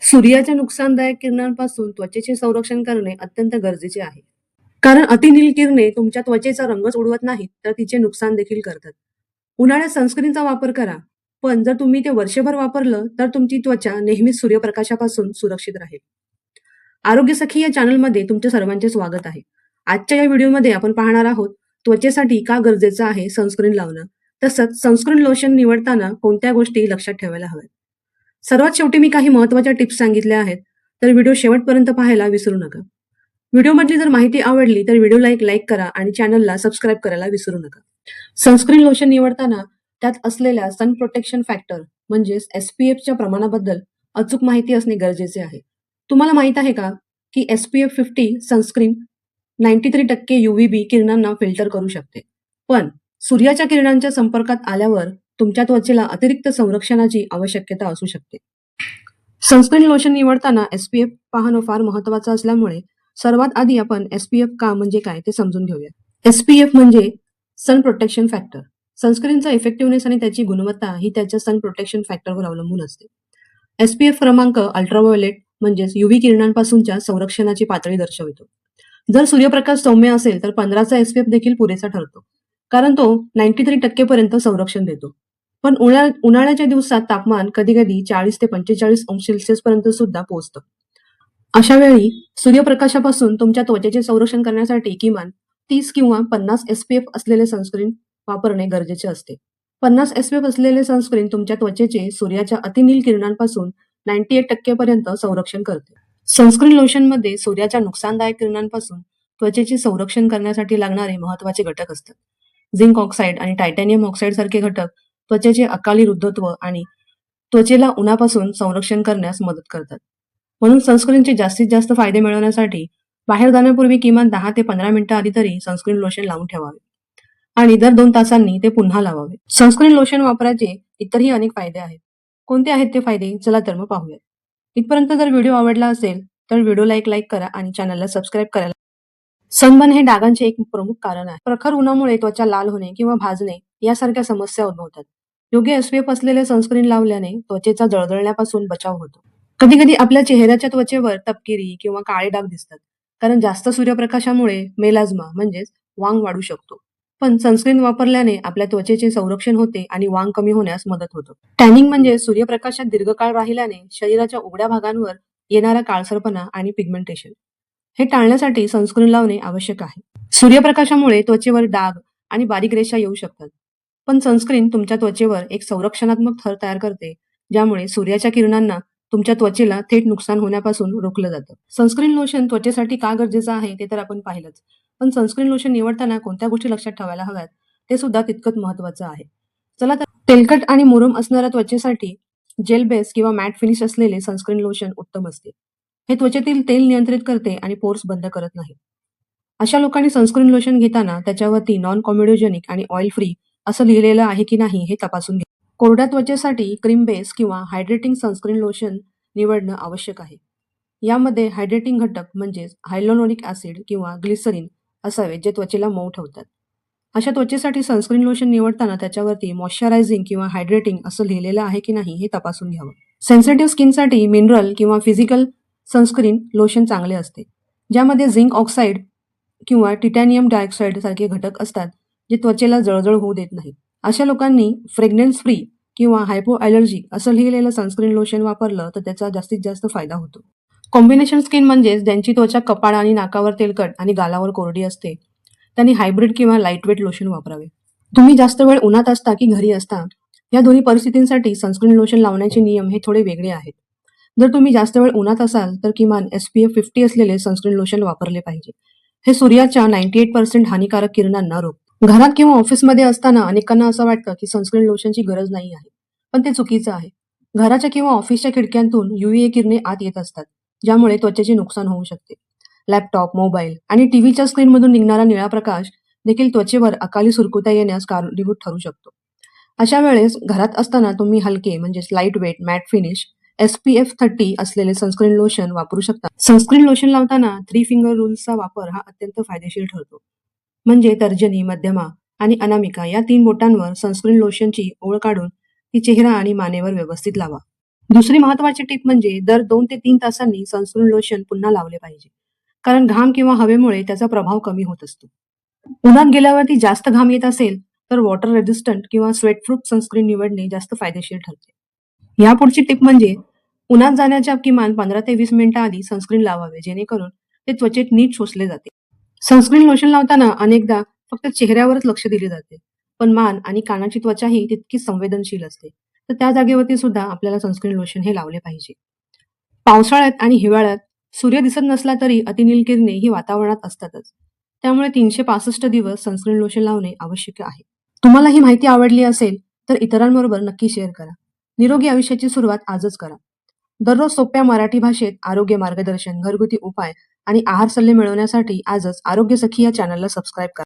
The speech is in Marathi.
सूर्याच्या नुकसानदायक किरणांपासून त्वचेचे संरक्षण करणे अत्यंत गरजेचे आहे. कारण अतिनील किरणे तुमच्या त्वचेचा रंगच उडवत नाहीत, तर तिचे नुकसान देखील करतात. उन्हाळ्यात सनस्क्रीनचा वापर करा, पण जर तुम्ही ते वर्षभर वापरलं, तर तुमची त्वचा नेहमीच सूर्यप्रकाशापासून सुरक्षित राहील. आरोग्य सखी या चॅनलमध्ये तुमच्या सर्वांचे स्वागत आहे. आजच्या या व्हिडिओमध्ये आपण पाहणार आहोत त्वचेसाठी का गरजेचं आहे सनस्क्रीन लावणं, तसंच सनस्क्रीन लोशन निवडताना कोणत्या गोष्टी लक्षात ठेवायला हव्यात. सर्वात शेवटी मी काही महत्त्वाच्या टिप्स सांगितल्या आहेत, तर व्हिडिओ शेवटपर्यंत पाहायला विसरू नका. व्हिडिओमधली जर माहिती आवडली तर व्हिडिओला एक लाईक करा आणि चॅनलला सबस्क्राईब करायला विसरू नका. सनस्क्रीन लोशन निवडताना त्यात असलेल्या सन प्रोटेक्शन फॅक्टर म्हणजेच SPFच्या प्रमाणाबद्दल अचूक माहिती असणे गरजेचे आहे. तुम्हाला माहित आहे का की SPF 50 सनस्क्रीन 93% UVB किरणांना फिल्टर करू शकते, पण सूर्याच्या किरणांच्या संपर्कात आल्यावर तुमच्या त्वचेला अतिरिक्त संरक्षणाची आवश्यकता असू शकते. सनस्क्रीन लोशन निवडताना SPF पाहणं फार महत्त्वाचं असल्यामुळे सर्वात आधी आपण SPF का म्हणजे काय ते समजून घेऊया. SPF म्हणजे सन प्रोटेक्शन फॅक्टर. सनस्क्रीनचा इफेक्टिव्हनेस आणि त्याची गुणवत्ता ही त्याच्या सन प्रोटेक्शन फॅक्टरवर अवलंबून असते. SPF क्रमांक अल्ट्राव्हायोलेट म्हणजेच UV किरणांपासूनच्या संरक्षणाची पातळी दर्शवितो. जर सूर्यप्रकाश सौम्य असेल तर 15चा SPF देखील पुरेसा ठरतो, कारण तो 93% पर्यंत संरक्षण देतो. पण उन्हाळ्याच्या दिवसात तापमान कधी कधी 40 ते 45 अंश सेल्सिअस पर्यंत सुद्धा पोहोचतं. अशा वेळी सूर्यप्रकाशापासून तुमच्या त्वचेचे संरक्षण करण्यासाठी किमान 30 किंवा 50 SPF असलेले सनस्क्रीन वापरणे गरजेचे असते. 50 SPF असलेले सनस्क्रीन तुमच्या त्वचेचे सूर्याच्या अतिनील किरणांपासून 98% पर्यंत संरक्षण करते. सनस्क्रीन लोशनमध्ये सूर्याच्या नुकसानदायक किरणांपासून त्वचेचे संरक्षण करण्यासाठी लागणारे महत्त्वाचे घटक असतात. झिंक ऑक्साईड आणि टायटॅनियम ऑक्साईड सारखे घटक त्वचेचे अकाली वृद्धत्व आणि त्वचेला उन्हापासून संरक्षण करण्यास मदत करतात. म्हणून सनस्क्रीनचे जास्तीत जास्त फायदे मिळवण्यासाठी बाहेर जाण्यापूर्वी किमान 10 ते 15 मिनिटं आधी तरी सनस्क्रीन लोशन लावून ठेवावे आणि दर 2 तासांनी ते पुन्हा लावावे. सनस्क्रीन लोशन वापराचे इतरही अनेक फायदे आहेत. कोणते आहेत ते फायदे? चला तर मग पाहूयात. इथपर्यंत जर व्हिडिओ आवडला असेल तर व्हिडिओला एक लाईक करा आणि चॅनलला सबस्क्राईब करायला. सनबर्न हे डागांचे एक प्रमुख कारण आहे. प्रखर उन्हामुळे त्वचा लाल होणे किंवा भाजणे यासारख्या समस्या उद्भवतात. योग्य SPF असलेले सनस्क्रीन लावल्याने त्वचेचा जळजळण्यापासून बचाव होतो. कधी कधी आपल्या चेहऱ्याच्या त्वचेवर तपकिरी किंवा काळे डाग दिसतात, कारण जास्त सूर्यप्रकाशामुळे मेलाझ्मा म्हणजेच वांग वाढू शकतो. पण सनस्क्रीन वापरल्याने आपल्या त्वचेचे संरक्षण होते आणि वांग कमी होण्यास मदत होतो. टॅनिंग म्हणजे सूर्यप्रकाशात दीर्घकाळ राहिल्याने शरीराच्या उघड्या भागांवर येणारा काळसरपणा आणि पिगमेंटेशन हे टाळण्यासाठी सनस्क्रीन लावणे आवश्यक आहे. सूर्यप्रकाशामुळे त्वचेवर डाग आणि बारीक रेषा येऊ शकतात, पण सनस्क्रीन तुमच्या त्वचेवर एक संरक्षणात्मक थर तयार करते, ज्यामुळे सूर्याच्या किरणांना तुमच्या त्वचेला थेट नुकसान होण्यापासून रोखलं जातं. सनस्क्रीन लोशन त्वचेसाठी का गरजेचं आहे ते तर आपण पाहिलंच, पण सनस्क्रीन लोशन निवडताना कोणत्या गोष्टी लक्षात ठेवायला हव्यात ते सुद्धा तितकंच महत्त्वाचं आहे. चला तर, तेलकट आणि मुरूम असणाऱ्या त्वचेसाठी जेल बेस किंवा मॅट फिनिश असलेले सनस्क्रीन लोशन उत्तम असते. हे त्वचेतील तेल नियंत्रित करते आणि पोर्स बंद करत नाही. अशा लोकांनी सनस्क्रीन लोशन घेताना त्याच्यावरती नॉन कॉमेडोजेनिक आणि ऑइल फ्री असं लिहिलेलं आहे की नाही हे तपासून घ्या. कोरड्या त्वचेसाठी क्रीम बेस किंवा हायड्रेटिंग सनस्क्रीन लोशन निवडणं आवश्यक आहे. यामध्ये हायड्रेटिंग घटक म्हणजेच हायलोरोनिक ऍसिड किंवा ग्लिसरीन असावे, जे त्वचेला मऊ ठेवतात. अशा त्वचेसाठी सनस्क्रीन लोशन निवडताना त्याच्यावरती मॉइश्चरायझिंग किंवा हायड्रेटिंग असं लिहिलेलं आहे की नाही हे तपासून घ्यावं. सेन्सिटिव्ह स्किनसाठी मिनरल किंवा फिजिकल सनस्क्रीन लोशन चांगले असते, ज्यामध्ये झिंक ऑक्साईड किंवा टिटॅनियम डायऑक्साईड सारखे घटक असतात, जे त्वचेला जळजळ होऊ देत नाहीत. अशा लोकांनी फ्रेग्रन्स फ्री किंवा हायपो ॲलर्जी असं लिहिलेलं सनस्क्रीन लोशन वापरलं तर त्याचा जास्तीत जास्त फायदा होतो. कॉम्बिनेशन स्किन म्हणजेच ज्यांची त्वचा कपाळ आणि नाकावर तेलकट आणि गालावर कोरडी असते, त्यांनी हायब्रिड किंवा लाईटवेट लोशन वापरावे. तुम्ही जास्त वेळ उन्हात असता की घरी असता, या दोन्ही परिस्थितींसाठी सनस्क्रीन लोशन लावण्याचे नियम हे थोडे वेगळे आहेत. जर तुम्ही जास्त वेळ उन्हात असाल तर किमान SPF 50 असलेले सनस्क्रीन लोशन वापरले पाहिजे. हे सूर्याच्या 98% हानिकारक किरणांना रोखते. घरात किंवा ऑफिसमध्ये असताना अनेकांना असं वाटतं की सनस्क्रीन लोशनची गरज नाही आहे, पण ते चुकीचं आहे. घराच्या किंवा ऑफिसच्या खिडक्यांतून UVA किरणे आत येत असतात, ज्यामुळे त्वचेचे नुकसान होऊ शकते. लॅपटॉप, मोबाईल आणि टीव्हीच्या स्क्रीनमधून निघणारा निळा प्रकाश देखील त्वचेवर अकाली सुरकुत्या येण्यास कारणीभूत ठरू शकतो. अशा वेळेस घरात असताना तुम्ही हलके म्हणजेच lightweight matte finish SPF 30 असलेले सनस्क्रीन लोशन वापरू शकता. सनस्क्रीन लोशन लावताना 3 फिंगर रूल्सचा वापर हा अत्यंत फायदेशीर ठरतो. म्हणजे तर्जनी, मध्यमा आणि अनामिका या 3 बोटांवर सनस्क्रीन लोशनची ओळ काढून ती चेहरा आणि मानेवर व्यवस्थित लावा. दुसरी महत्वाची टीप म्हणजे दर 2 ते 3 तासांनी सनस्क्रीन लोशन पुन्हा लावले पाहिजे. कारण घाम किंवा हवेमुळे त्याचा प्रभाव कमी होत असतो. उन्हात गेल्यावरती जास्त घाम येत असेल तर वॉटर रेझिस्टंट किंवा स्वेटप्रूफ सनस्क्रीन निवडणे जास्त फायदेशीर ठरते. यापुढची टिप म्हणजे उन्हात जाण्याच्या किमान 15 ते 20 मिनिटं आधी सनस्क्रीन लावावे, जेणेकरून ते त्वचेत नीट शोषले जाते. सनस्क्रीन लोशन लावताना अनेकदा फक्त चेहऱ्यावरच लक्ष दिले जाते, पण मान आणि कानाची त्वचाही तितकीच संवेदनशील असते. तर त्या जागेवरती सुद्धा आपल्याला सनस्क्रीन लोशन हे लावले पाहिजे. पावसाळ्यात आणि हिवाळ्यात सूर्य दिसत नसला तरी अतिनील किरणे ही वातावरणात असतातच. त्यामुळे 365 दिवस सनस्क्रीन लोशन लावणे आवश्यक आहे. तुम्हाला ही माहिती आवडली असेल तर इतरांबरोबर नक्की शेअर करा. निरोगी आयुष्याची सुरुवात आजच करा. दररोज सोप्या मराठी भाषेत आरोग्य मार्गदर्शन, घरगुती उपाय आणि आहार सल्ले मिळवण्यासाठी आजच आरोग्य सखी या चॅनलला सबस्क्राईब करा.